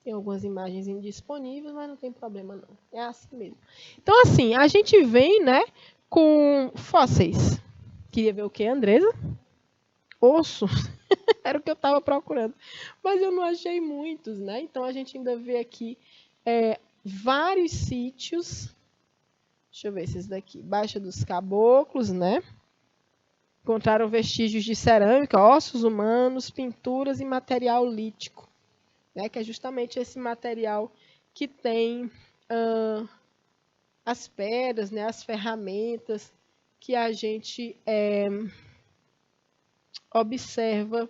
Tem algumas imagens indisponíveis, mas não tem problema não. É assim mesmo. Então, assim, a gente vem, né, com fósseis. Queria ver o que, Andresa? Osso. Era o que eu estava procurando. Mas eu não achei muitos, né? Então, a gente ainda vê aqui vários sítios. Deixa eu ver esses daqui. Baixa dos Caboclos, né? Encontraram vestígios de cerâmica, ossos humanos, pinturas e material lítico, né? Que é justamente esse material que tem as pedras, né? As ferramentas que a gente observa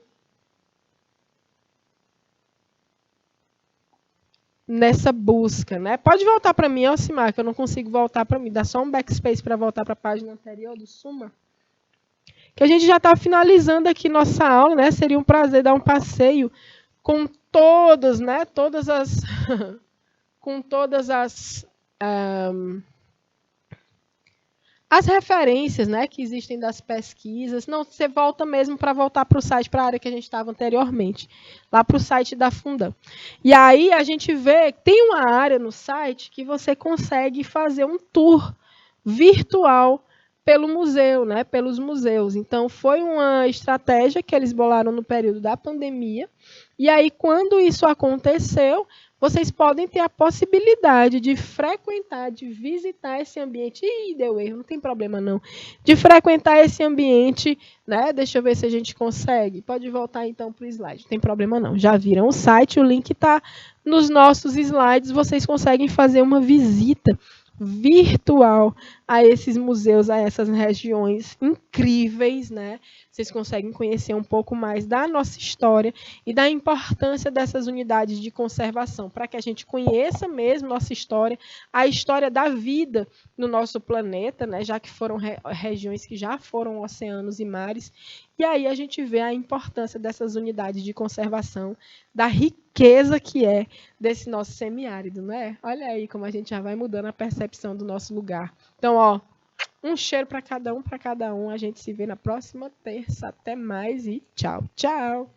nessa busca, né? Pode voltar para mim, Alcimar, que eu não consigo voltar para mim. Dá só um backspace para voltar para a página anterior do Suma. Que a gente já está finalizando aqui nossa aula, né? Seria um prazer dar um passeio com todas, né? Todas as com todas as referências, né, que existem das pesquisas. Não, você volta mesmo para voltar para o site, para a área que a gente estava anteriormente, lá para o site da Fundam. E aí a gente vê, tem uma área no site que você consegue fazer um tour virtual pelo museu, né, pelos museus. Então, foi uma estratégia que eles bolaram no período da pandemia. E aí, quando isso aconteceu, vocês podem ter a possibilidade de frequentar, de visitar esse ambiente. Ih, deu erro, não tem problema não. De frequentar esse ambiente, né? Deixa eu ver se a gente consegue. Pode voltar então para o slide, não tem problema não. Já viram o site, o link está nos nossos slides. Vocês conseguem fazer uma visita virtual a esses museus, a essas regiões incríveis, né? Vocês conseguem conhecer um pouco mais da nossa história e da importância dessas unidades de conservação, para que a gente conheça mesmo nossa história, a história da vida no nosso planeta, né? Já que foram regiões que já foram oceanos e mares. E aí a gente vê a importância dessas unidades de conservação, da riqueza que é desse nosso semiárido, né? Olha aí como a gente já vai mudando a percepção do nosso lugar. Então, ó, um cheiro para cada um, para cada um. A gente se vê na próxima terça. Até mais e tchau, tchau!